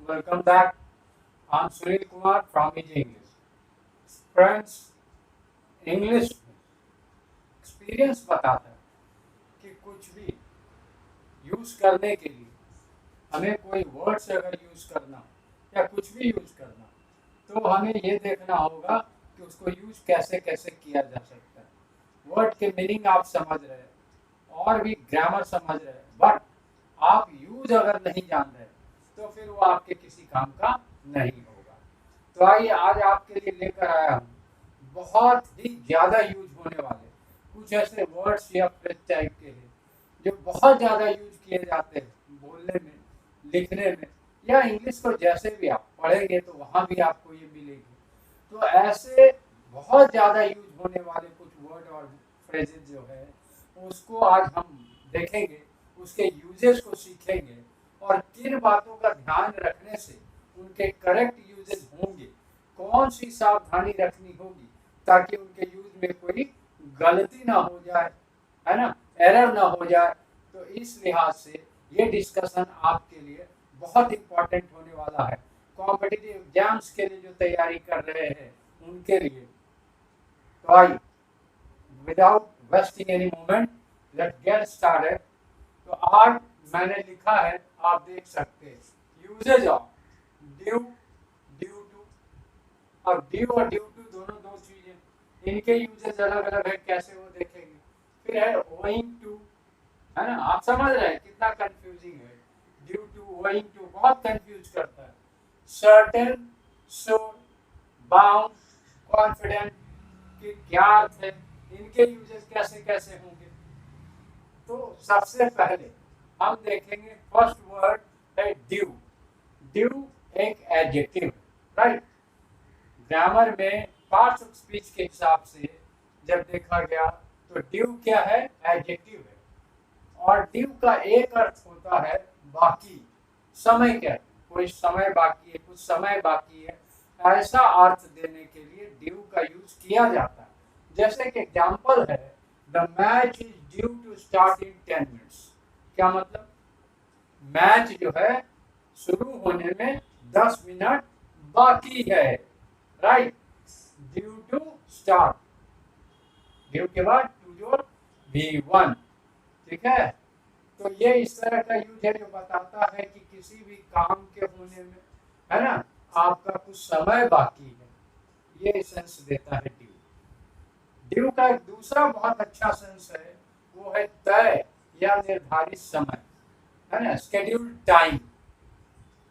welcome back. I'm Sunil Kumar from Easy English. Friends, English में experience बताता है कि कुछ भी यूज करने के लिए हमें कोई वर्ड्स अगर यूज करना या कुछ भी यूज करना तो हमें ये देखना होगा कि उसको यूज कैसे कैसे किया जा सकता है। वर्ड के मीनिंग आप समझ रहे हैं और भी ग्रामर समझ रहे हैं, बट आप यूज अगर नहीं जान रहे तो फिर वो आपके किसी काम का नहीं होगा। तो आइए आज आपके लिए लेकर आया हूँ बहुत ही ज़्यादा यूज होने वाले कुछ ऐसे वर्ड्स या फ्रेज टाइप के हैं जो बहुत ज़्यादा यूज किए जाते हैं बोलने में, लिखने में, या इंग्लिश को जैसे भी आप पढ़ेंगे तो वहाँ भी आपको ये मिलेगी। तो ऐसे बहुत ज़्यादा यूज होने वाले कुछ वर्ड और फ्रेजेस जो है उसको आज हम देखेंगे, उसके यूजेस को सीखेंगे और किन बातों का ध्यान रखने से उनके करेक्ट यूजेस होंगे, कौन सी सावधानी रखनी होगी ताकि उनके यूज में कोई गलती ना हो जाए, है ना, एरर ना हो जाए। तो इस लिहाज से ये डिस्कशन आपके लिए बहुत इम्पोर्टेंट होने वाला है कॉम्पिटिटिव एग्जाम्स के लिए जो तैयारी कर रहे हैं उनके लिए। तो आइए without wasting any moment let's get started. तो आज मैंने लिखा है, आप देख सकते हैं, usages of due, due to. और ड्यू और ड्यू टू दोनों दो चीजें, इनके यूजेज अलग अलग है, कैसे वो देखेंगे। फिर है ओइंग टू, है ना, आप समझ रहे हैं कितना कंफ्यूजिंग है। ड्यू टू, ओइंग टू बहुत कंफ्यूज करता है। सर्टेन, श्योर, बाउंड, कॉन्फिडेंट कि क्या अर्थ है, इनके यूजेस कैसे कैसे होंगे। तो सबसे पहले हम देखेंगे फर्स्ट वर्ड है ड्यू। ड्यू एक एडजेक्टिव, राइट। ग्रामर में पार्ट्स ऑफ स्पीच के हिसाब से जब देखा गया तो ड्यू क्या है, एडजेक्टिव है। और ड्यू का एक अर्थ होता है बाकी, समय क्या है, कोई समय बाकी है, कुछ समय बाकी है, ऐसा अर्थ देने के लिए ड्यू का यूज किया जाता है। जैसे कि एग्जांपल है the match is due to start in 10 minutes. क्या मतलब, मैच जो है शुरू होने में 10 मिनट बाकी है, right. Due to start, due के बाद टू जोड़ V1, ठीक है। तो ये इस तरह का यूज है जो बताता है कि किसी भी काम के होने में, है ना, आपका कुछ समय बाकी है, ये सेंस देता है ड्यू। ड्यू का एक दूसरा बहुत अच्छा सेंस है, वो है तय या निर्धारित समय, है ना, शेड्यूल्ड टाइम।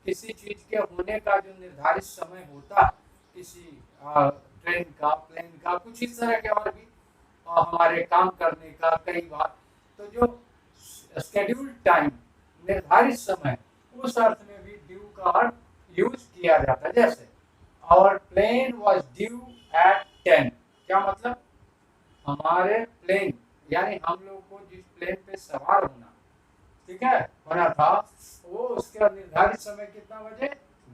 किसी चीज के होने का जो निर्धारित समय होता है, किसी ट्रेन का, प्लेन का, कुछ इस तरह के और भी हमारे काम करने का कई बार, तो जो शेड्यूल्ड टाइम, निर्धारित समय, उस अर्थ में भी ड्यू का अर्थ यूज किया जाता है। जैसे our plane was due at 10, क्या मतलब, हमारे प्लेन यानी हम लोग को जिस प्लेन पे सवार होना, ठीक है, होना था, वो उसका निर्धारित समय कितना बजे,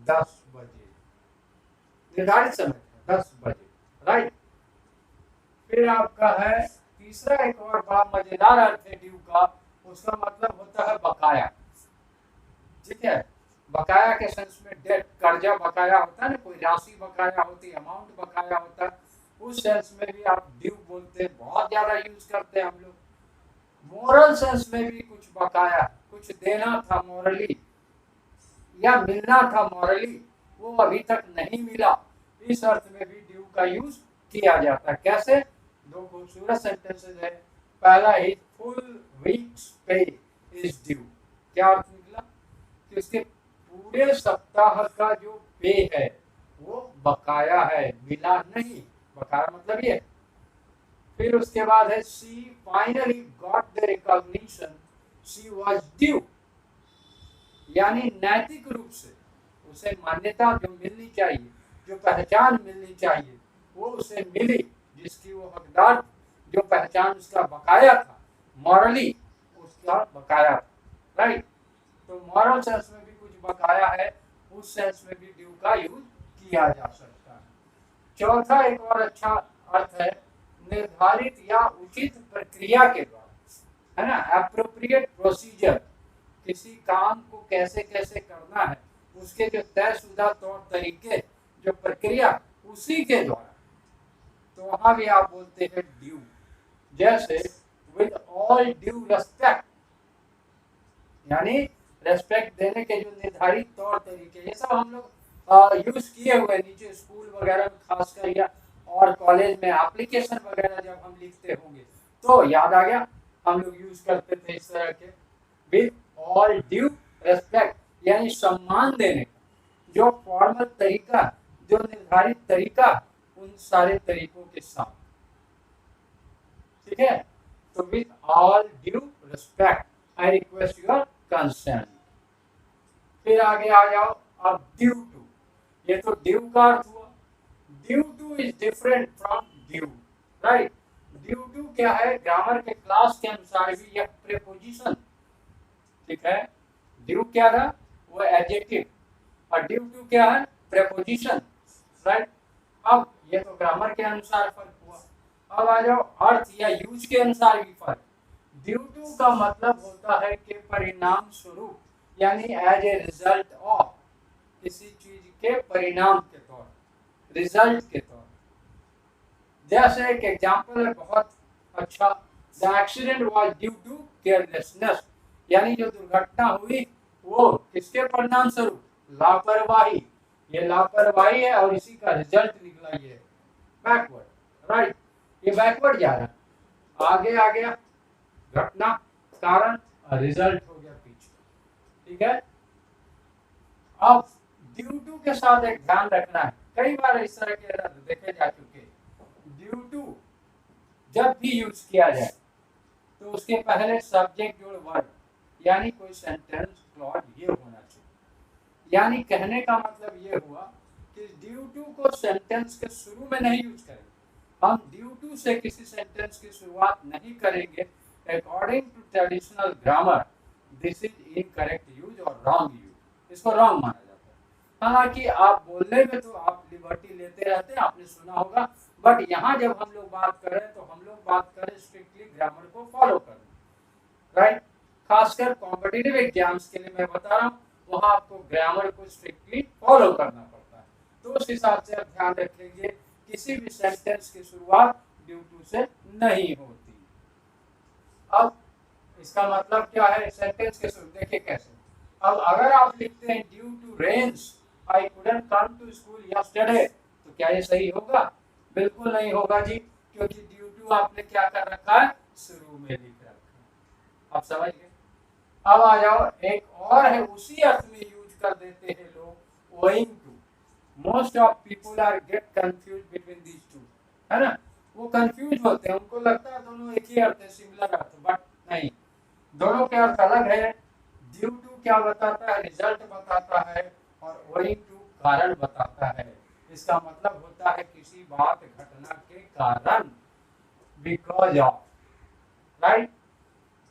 10 बजे, निर्धारित समय 10 बजे, राइट। फिर आपका है तीसरा एक और बड़ा मजेदार अर्थ है ड्यू का, उसका मतलब होता है बकाया, ठीक है। बकाया के सेंस में डेट, कर्जा बकाया होता है ना, कोई राशि बकाया होती है, अमाउंट बकाया होता है, उस सेंस में भी आप ड्यू बोलते हैं, बहुत ज्यादा यूज करते हैं हम लोग। मोरल सेंस में भी कुछ बकाया, कुछ देना था मॉरली या मिलना था मॉरली, वो अभी तक नहीं मिला, इस अर्थ में भी ड्यू का यूज किया जाता है। कैसे, दो खूबसूरत सेंटेंसेस है। पहला ही फुल वीक्स पे इज ड्यू, क्या अर्थ निकला कि उसके पूरे सप्ताह का जो पे है वो बकाया है, मिला नहीं, बकाया मतलब ये। फिर उसके बाद है she finally got the recognition she was due, यानी नैतिक रूप से उसे मान्यता जो मिलनी चाहिए, जो पहचान मिलनी चाहिए, वो उसे मिली, जिसकी वो हकदार, जो पहचान उसका बकाया था, मॉरली उसका बकाया था, राइट। तो मॉरल सेंस में भी कुछ बकाया है, उस सेंस में भी ड्यू का यूज किया जा सकता है। चौथा एक और अच्छा अर्थ है निर्धारित या उचित प्रक्रिया के द्वारा, है ना, एप्रोप्रिएट प्रोसीजर, किसी काम को कैसे कैसे करना है उसके जो तयशुदा तौर तरीके, जो प्रक्रिया, उसी के द्वारा। तो वहां भी आप बोलते हैं ड्यू। जैसे विद ऑल ड्यू रेस्पेक्ट, यानी रेस्पेक्ट देने के जो निर्धारित तौर तरीके, ये सब हम लोग यूज किए हुए नीचे स्कूल वगैरह में खासकर, या और कॉलेज में एप्लीकेशन वगैरह जब हम लिखते होंगे तो याद आ गया, हम लोग यूज करते थे इस तरह के। विद ऑल ड्यू रेस्पेक्ट यानी सम्मान देने का जो फॉर्मल तरीका, जो निर्धारित तरीका, उन सारे तरीकों के साथ। ठीक है, तो with all due respect I request your consent. फिर आगे आ जाओ, अब ड्यू टू, ये तो ड्यू का अर्थ हुआ। Due to is different from due, right. Due to क्या है, ग्रामर के क्लास के अनुसार भी यह प्रीपोजिशन, ठीक है। ड्यू क्या था, वो एडजेक्टिव, और ड्यू टू क्या है, प्रीपोजिशन, राइट। अब ये तो ग्रामर के अनुसार फर्क हुआ। अब आ जाओ अर्थ या यूज के अनुसार भी फर्क। ड्यू टू का मतलब होता है कि परिणाम स्वरूप, यानी एज ए रिजल्ट ऑफ, किसी चीज के परिणाम के तौर, रिजल्ट के तौर। जैसे एक एग्जांपल है बहुत अच्छा, the accident was due to carelessness, यानी जो दुर्घटना हुई वो किसके परिणाम स्वरूप, लापरवाही। ये लापरवाही है और इसी का रिजल्ट निकला ये बैकवर्ड, राइट। ये बैकवर्ड जा रहा है, आगे आ गया घटना, कारण, रिजल्ट हो गया पीछे, ठीक है। अब ड्यू टू के साथ एक ध्यान रखना है, कई बार इस तरह के देखे जा चुके। ड्यू टू जब भी यूज किया जाए तो उसके पहले सब्जेक्ट जोड़ वर्ब, यानी कोई सेंटेंस क्लॉज ये होना चाहिए। यानी कहने का मतलब ये हुआ कि ड्यू टू को सेंटेंस के शुरू में नहीं यूज करेंगे, हम ड्यू टू से किसी सेंटेंस की शुरुआत नहीं करेंगे। According to traditional grammar this is incorrect use और रॉन्ग यूज, इसको रॉन्ग माना जाता है। हालांकि आप बोलने में तो आप लिबर्टी लेते रहते हैं, आपने सुना होगा, बट यहाँ जब हम लोग बात करें तो हम लोग बात करें स्ट्रिक्टली ग्रामर को फॉलो करें, राइट। खासकर कॉम्पिटिटिव एग्जाम्स के लिए मैं बता रहा हूँ, वहाँ आपको ग्रामर को स्ट्रिक्टली फॉलो करना पड़ता है। तो उस हिसाब से आप ध्यान रखेंगे किसी भी सेंटेंस की शुरुआत ड्यू टू से नहीं होती। अब इसका मतलब क्या है, सेंटेंस के शुरू देखिए कैसे। अब अगर आप लिखते हैं due to rains I couldn't come to school yesterday, तो क्या ये सही होगा? बिल्कुल नहीं होगा जी, क्योंकि ड्यू टू आपने क्या कर रखा है, शुरू में लिख रखा है। आप समझ गए। अब आ जाओ, एक और है उसी अर्थ में यूज कर देते हैं लोग, owing to. Most of people are get confuse between these two, है ना। वो कंफ्यूज होते हैं, उनको लगता है दोनों एक ही अर्थ है, सिमिलर अर्थ, बट नहीं, दोनों के अर्थ अलग है। ड्यू टू क्या बताता है, रिजल्ट बताता है, और ओइंग टू कारण बताता है। इसका मतलब होता है किसी बात घटना के कारण, बिकॉज ऑफ, राइट।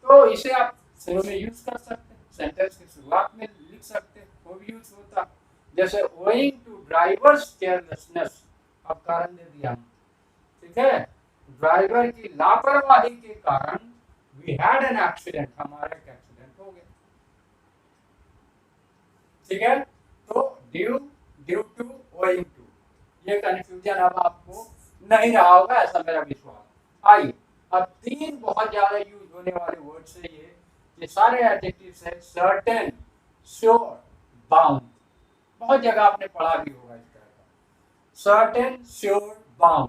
तो इसे आप शुरू में यूज कर सकते हैं, सेंटेंस की शुरुआत में लिख सकते हैं, वो भी यूज होता। जैसे ओइंग टू ड्राइवर्स केयरलेसनेस, अब कारण दे दिया, ठीक है। ड्राइवर की लापरवाही के कारण वी हैड एन एक्सीडेंट, हमारा एक एक्सीडेंट हो गया, ठीक है। तो due, due to, owing to, ये कंफ्यूजन अब आपको नहीं रहा होगा, ऐसा मेरा विश्वास। आइए अब तीन बहुत ज्यादा यूज होने वाले वर्ड्स है ये सारे एडजेक्टिव्स है, सर्टेन, श्योर, बाउंड। बहुत जगह आपने पढ़ा भी होगा इस तरह का। सर्टेन, श्योर, बाउंड,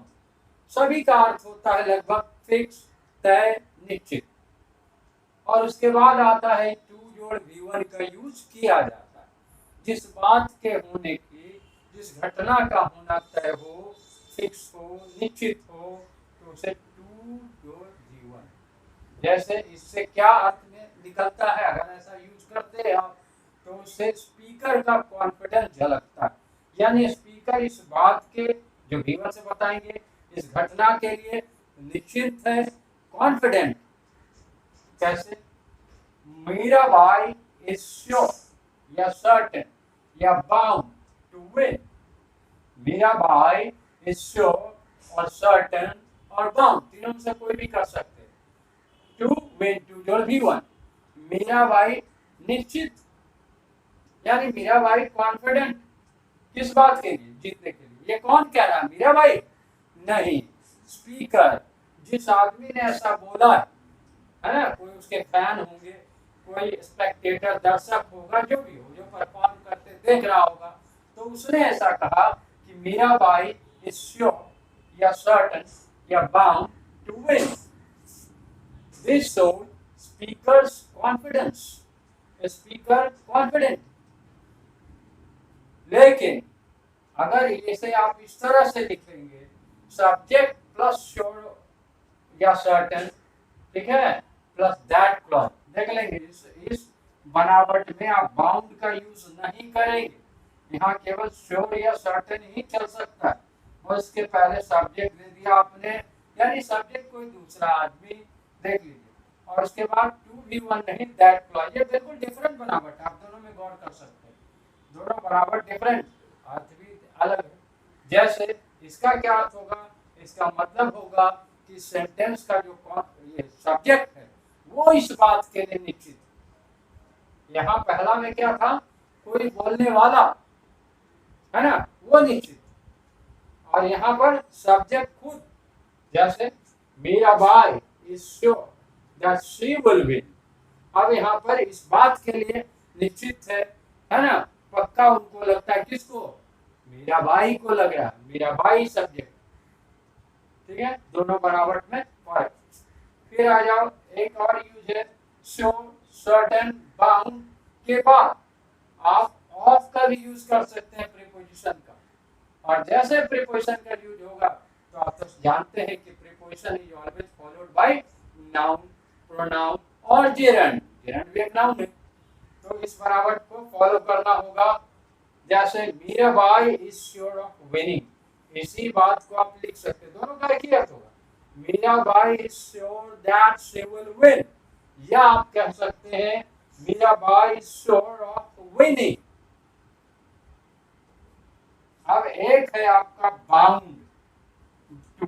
सभी का अर्थ होता है लगभग फिक्स, तय, निश्चित। और उसके बाद आता है टू जोड़ V1 का यूज किया जाता है, जिस बात के होने की, जिस घटना का होना तय हो, फिक्स हो, निश्चित हो, तो उसे टू जोड़ V1। जैसे इससे क्या अर्थ में निकलता है, अगर ऐसा यूज करते हैं आप, तो उससे स्पीकर का कॉन्फिडेंस झलकता है। यानी स्पीकर इस बात के, जो V1 से बताएंगे, इस घटना के लिए निश्चित है, कॉन्फिडेंट। कैसे? मीराबाई इज श्योर या सर्टेन या bound to win. Mirabai is sure और सर्टेन और बाउंड, तीनों में से कोई भी कर सकते हैं। टू विन, टू जोड़ V1, मीराबाई निश्चित यानी मीरा भाई कॉन्फिडेंट किस बात के लिए? जीतने के लिए। ये कौन कह रहा है? मीरा भाई नहीं, स्पीकर। जिस आदमी ने ऐसा बोला है ना, कोई उसके फैन होंगे, कोई स्पेक्टेटर दर्शक होगा, जो भी हो, जो परफॉर्म करते देख रहा होगा, तो उसने ऐसा कहा कि मीरा भाई इज श्योर या सर्टन या bound to win. This showed speaker's confidence. Speaker confident. लेकिन अगर इसे आप इस तरह से लिखेंगे, सब्जेक्ट प्लस श्योर या सर्टेन, ठीक है, प्लस दैट क्लॉज, देख लेंगे इस बनावट में आप बाउंड का यूज नहीं करेंगे। यहाँ केवल श्योर या सर्टेन ही चल सकता है, और इसके पहले सब्जेक्ट दे दिया आपने, यानी सब्जेक्ट कोई दूसरा आदमी, देख लीजिए, और उसके बाद टू भी वन नहीं, दैट क्लॉज। ये बिल्कुल डिफरेंट बनावट, आप दोनों में गौर कर सकते हैं, दोनों बनावट डिफरेंट, अर्थ भी अलग है। जैसे इसका क्या अर्थ होगा? इसका मतलब होगा कि सेंटेंस का जो ये सब्जेक्ट है वो इस बात के लिए निश्चित है। यहाँ पहला में क्या था? कोई बोलने वाला, है ना, वो निश्चित, और यहाँ पर सब्जेक्ट खुद। जैसे Mirabai is sure that she will win. अब यहाँ पर इस बात के लिए निश्चित है ना, पक्का उनको लगता है, किसको? मीराबाई को लग रहा है, मीराबाई सब्जेक्ट, ठीक है, दोनों बनावट में फर्क। फिर आ जाओ, एक और यूज है, श्योर, सर्टेन, बाउंड के बाद आप ऑफ का भी यूज कर सकते हैं प्रीपोजिशन का, और जैसे प्रीपोजिशन का यूज होगा तो आप तो जानते हैं कि preposition is always followed by noun, pronoun और जेरंड। जेरंड भी एक नाउन है, तो इस बनावट को फॉलो करना होगा। जैसे Mirabai is sure of winning, इसी बात को आप लिख सकते हैं, दोनों का एक ही अर्थ होगा। Mirabai is sure that she will win, या आप कह सकते हैं Mirabai is sure of winning. अब एक है आपका बाउंड टू।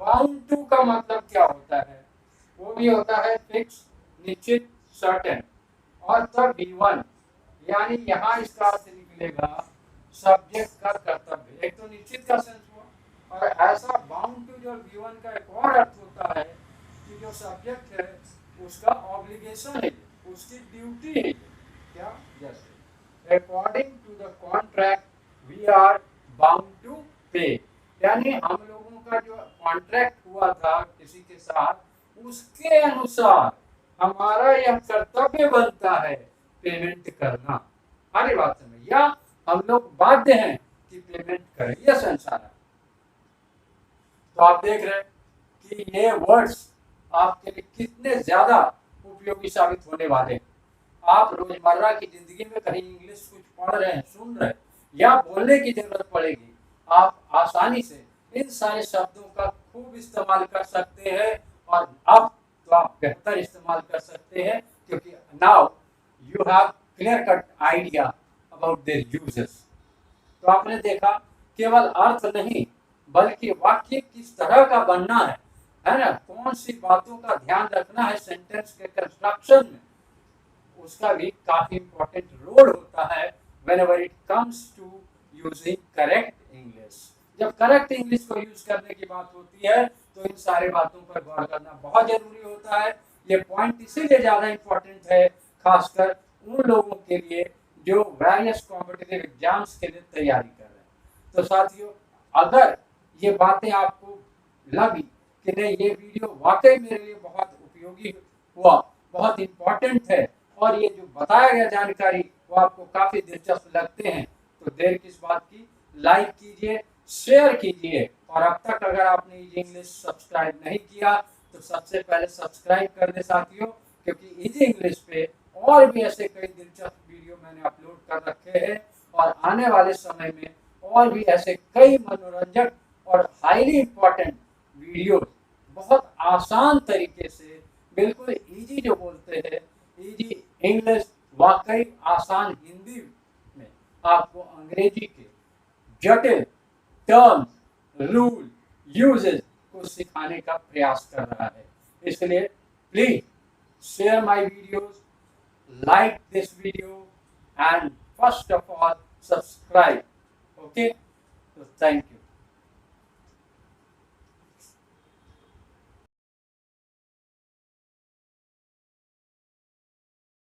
बाउंड टू का मतलब क्या होता है? वो भी होता है फिक्स, निश्चित, सर्टेन, और तब V1, यानी यहाँ इसका अर्थ निकलेगा सब्जेक्ट का कर्तव्य। एक तो निश्चित का सेंस हुआ, और ऐसा बाउंड टू जो V1 का एक और अर्थ होता है कि जो सब्जेक्ट है उसका ऑब्लिगेशन है, उसकी ड्यूटी है। क्या? जैसे according to the contract we are bound to pay, यानी हम लोगों का जो कॉन्ट्रैक्ट हुआ था किसी के साथ, उसके अनुसार हमारा यह कर्तव्य बनता है पेमेंट करना। हमारी बात समझ, या हम लोग बाध्य हैं कि पेमेंट करें, यह संसार है। तो आप देख रहे हैं कि ये वर्ड्स आपके लिए कितने ज्यादा उपयोगी साबित होने वाले हैं। आप रोजमर्रा की जिंदगी में कहीं इंग्लिश कुछ पढ़ रहे हैं, सुन रहे हैं, या बोलने की जरूरत पड़ेगी, आप आसानी से इन सारे शब्दों का खूब इस्तेमाल कर सकते हैं, और अब तो आप बेहतर इस्तेमाल कर सकते हैं, क्योंकि now you have clear cut idea about their uses. तो आपने देखा, केवल अर्थ नहीं बल्कि वाक्य किस तरह का बनना है ना, कौन सी बातों का ध्यान रखना है सेंटेंस के कंस्ट्रक्शन में, उसका भी काफी इंपॉर्टेंट रोल होता है whenever it comes to using correct English। जब करेक्ट इंग्लिश को यूज करने की बात होती है तो इन सारे बातों पर गौर करना बहुत जरूरी होता है। ये पॉइंट इसीलिए ज्यादा इंपॉर्टेंट है, खासकर उन लोगों के लिए जो वेरियस कॉम्पिटिटिव एग्जाम्स के लिए तैयारी कर रहे हैं। तो साथियों, अगर ये बातें आपको लगी कि नहीं ये वीडियो वाकई मेरे लिए बहुत उपयोगी हुआ, बहुत इंपॉर्टेंट है, और ये जो बताया गया जानकारी वो आपको काफी दिलचस्प लगते हैं, तो देर किस बात की, लाइक कीजिए, शेयर कीजिए, और अब तक अगर आपने इजी इंग्लिश सब्सक्राइब नहीं किया तो सबसे पहले सब्सक्राइब कर दे साथियों, क्योंकि इजी इंग्लिश पे और भी ऐसे कई दिलचस्प वीडियो मैंने अपलोड कर रखे हैं, और आने वाले समय में और भी ऐसे कई मनोरंजक और हाईली इंपॉर्टेंट वीडियो बहुत आसान तरीके से, बिल्कुल इजी जो बोलते हैं, इजी इंग्लिश, वाकई आसान हिंदी में आपको अंग्रेजी के जटिल टर्म, रूल, यूजेस को सिखाने का प्रयास कर रहा है। इसलिए please share my videos, like this video and first of all subscribe. Okay, so thank you.